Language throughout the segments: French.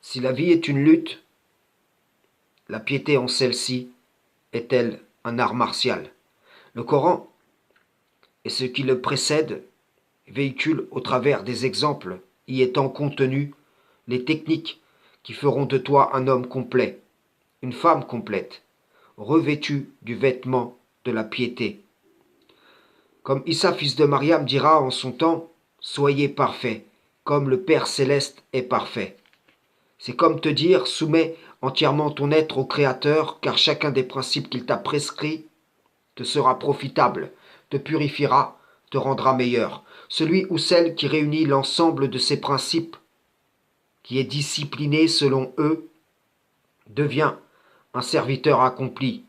Si la vie est une lutte, la piété en celle-ci est-elle un art martial? Le Coran et ce qui le précède véhicule au travers des exemples y étant contenus les techniques qui feront de toi un homme complet, une femme complète, revêtue du vêtement de la piété. Comme Issa, fils de Mariam, dira en son temps, soyez parfaits, comme le Père céleste est parfait. C'est comme te dire, soumets entièrement ton être au Créateur, car chacun des principes qu'il t'a prescrits te sera profitable, te purifiera, te rendra meilleur. Celui ou celle qui réunit l'ensemble de ces principes, qui est discipliné selon eux, devient un serviteur accompli,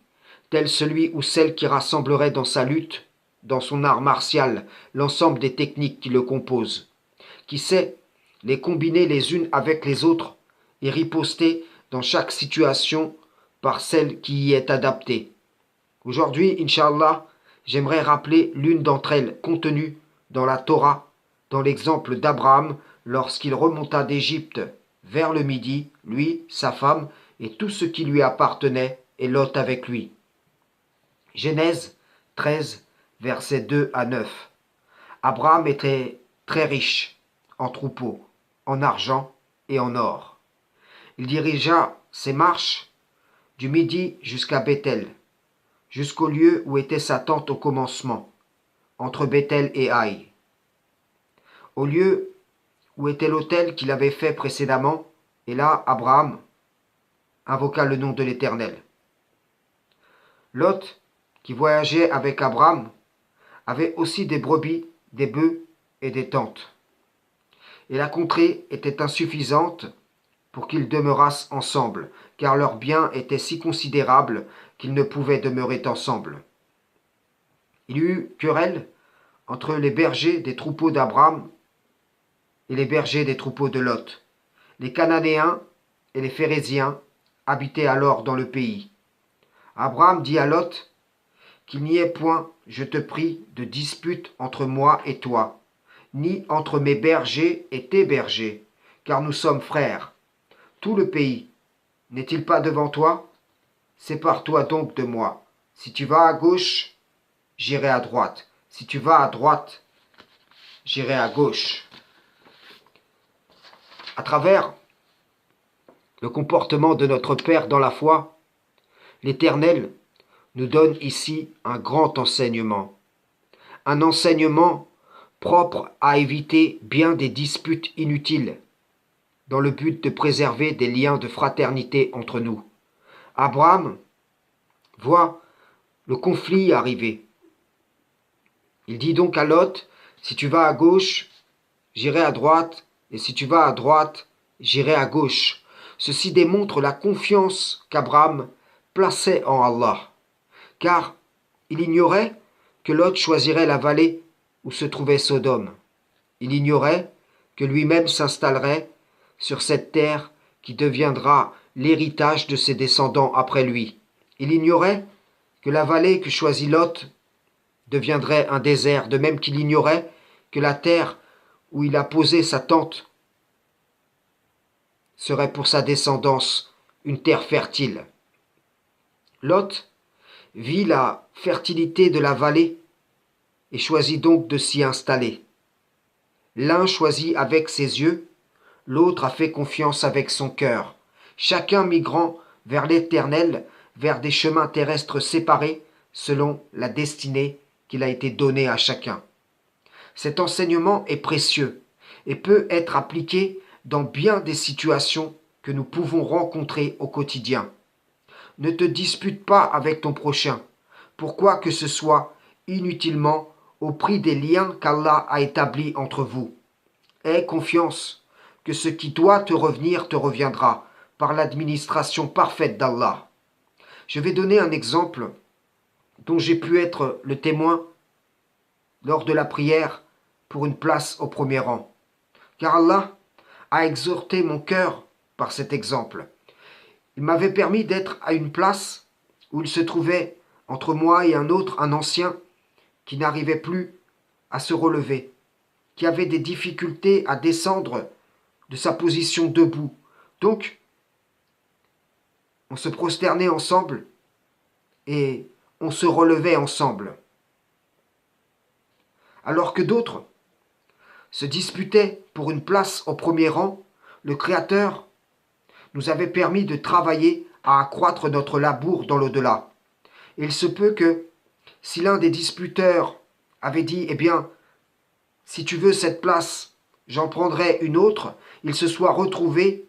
tel celui ou celle qui rassemblerait dans sa lutte, dans son art martial, l'ensemble des techniques qui le composent, qui sait les combiner les unes avec les autres et riposter dans chaque situation par celle qui y est adaptée. Aujourd'hui, Inch'Allah, j'aimerais rappeler l'une d'entre elles contenue dans la Torah, dans l'exemple d'Abraham lorsqu'il remonta d'Égypte vers le midi, lui, sa femme et tout ce qui lui appartenait, et Lot avec lui. Genèse 13, versets 2 à 9. Abraham était très riche en troupeaux, en argent et en or. Il dirigea ses marches du midi jusqu'à Béthel, jusqu'au lieu où était sa tente au commencement, entre Béthel et Haï. Au lieu où était l'autel qu'il avait fait précédemment, et là Abraham invoqua le nom de l'Éternel. Lot, qui voyageait avec Abraham, avait aussi des brebis, des bœufs et des tentes. Et la contrée était insuffisante pour qu'ils demeurassent ensemble, car leurs biens étaient si considérables qu'ils ne pouvaient demeurer ensemble. Il y eut querelle entre les bergers des troupeaux d'Abraham et les bergers des troupeaux de Lot. Les Cananéens et les Phéréziens habitaient alors dans le pays. Abraham dit à Lot qu'il n'y ait point, je te prie, de dispute entre moi et toi, ni entre mes bergers et tes bergers, car nous sommes frères. Tout le pays n'est-il pas devant toi? Sépare-toi donc de moi. Si tu vas à gauche, j'irai à droite. Si tu vas à droite, j'irai à gauche. À travers le comportement de notre Père dans la foi, l'Éternel nous donne ici un grand enseignement. Un enseignement propre à éviter bien des disputes inutiles, dans le but de préserver des liens de fraternité entre nous. Abraham voit le conflit arriver. Il dit donc à Lot, si tu vas à gauche, j'irai à droite, et si tu vas à droite, j'irai à gauche. Ceci démontre la confiance qu'Abraham plaçait en Allah, car il ignorait que Lot choisirait la vallée où se trouvait Sodome. Il ignorait que lui-même s'installerait sur cette terre qui deviendra l'héritage de ses descendants après lui. Il ignorait que la vallée que choisit Lot deviendrait un désert, de même qu'il ignorait que la terre où il a posé sa tente serait pour sa descendance une terre fertile. Lot vit la fertilité de la vallée et choisit donc de s'y installer. L'un choisit avec ses yeux, l'autre a fait confiance avec son cœur, chacun migrant vers l'Éternel, vers des chemins terrestres séparés selon la destinée qu'il a été donnée à chacun. Cet enseignement est précieux et peut être appliqué dans bien des situations que nous pouvons rencontrer au quotidien. Ne te dispute pas avec ton prochain, pourquoi que ce soit inutilement au prix des liens qu'Allah a établis entre vous. Aie confiance que ce qui doit te revenir te reviendra par l'administration parfaite d'Allah. Je vais donner un exemple dont j'ai pu être le témoin lors de la prière pour une place au premier rang. Car Allah a exhorté mon cœur par cet exemple. Il m'avait permis d'être à une place où il se trouvait entre moi et un autre, un ancien, qui n'arrivait plus à se relever, qui avait des difficultés à descendre de sa position debout Donc, on se prosternait ensemble et on se relevait ensemble. Alors que d'autres se disputaient pour une place au premier rang, le Créateur nous avait permis de travailler à accroître notre labour dans l'au-delà. Il se peut que, si l'un des disputeurs avait dit, eh bien, si tu veux cette place, j'en prendrai une autre, il se soit retrouvé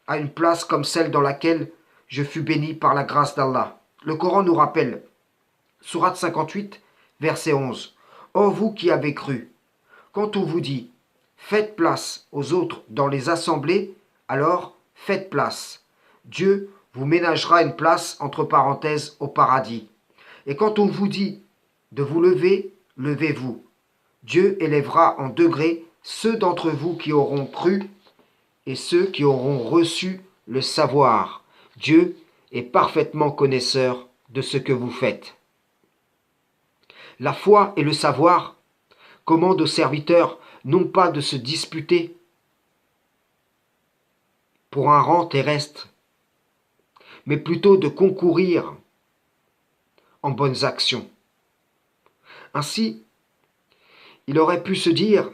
à une place comme celle dans laquelle je fus béni par la grâce d'Allah. Le Coran nous rappelle, Sourate 58, verset 11. Ô vous qui avez cru, quand on vous dit, faites place aux autres dans les assemblées, alors faites place. Dieu vous ménagera une place entre parenthèses au paradis. Et quand on vous dit de vous lever, levez-vous. Dieu élèvera en degrés ceux d'entre vous qui auront cru et ceux qui auront reçu le savoir. Dieu est parfaitement connaisseur de ce que vous faites. La foi et le savoir commandent aux serviteurs non pas de se disputer pour un rang terrestre, mais plutôt de concourir en bonnes actions. Ainsi, ils auraient pu se dire,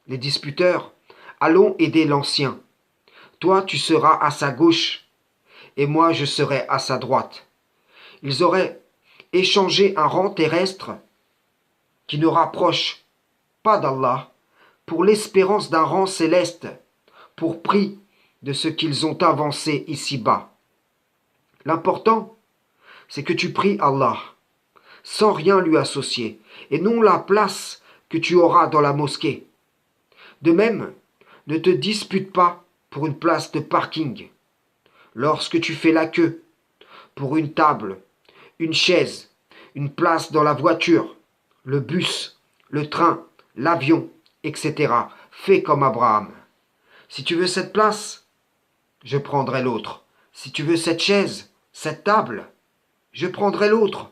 les disputeurs, allons aider l'ancien. Toi, tu seras à sa gauche, et moi, je serai à sa droite. Ils auraient échangé un rang terrestre qui ne rapproche pas d'Allah pour l'espérance d'un rang céleste, pour prix de ce qu'ils ont avancé ici-bas. L'important, c'est que tu pries Allah, sans rien lui associer, et non la place que tu auras dans la mosquée. De même, ne te dispute pas pour une place de parking. Lorsque tu fais la queue pour une table, une chaise, une place dans la voiture, le bus, le train, l'avion, etc., fais comme Abraham. Si tu veux cette place, je prendrai l'autre. Si tu veux cette chaise, cette table, je prendrai l'autre.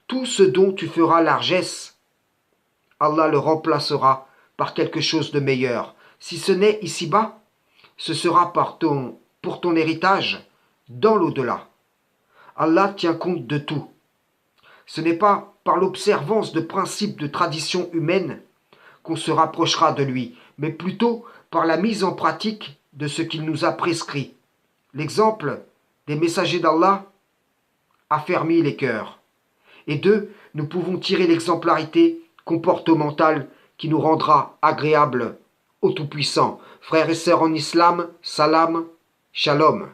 Tout ce dont tu feras largesse, Allah le remplacera par quelque chose de meilleur. Si ce n'est ici-bas, ce sera pour ton héritage dans l'au-delà. Allah tient compte de tout. Ce n'est pas par l'observance de principes de tradition humaine qu'on se rapprochera de lui, mais plutôt par la mise en pratique de ce qu'il nous a prescrit. L'exemple des messagers d'Allah affermit les cœurs. Et d'eux, nous pouvons tirer l'exemplarité comportementale qui nous rendra agréables au Tout-Puissant. Frères et sœurs en islam, salam, shalom.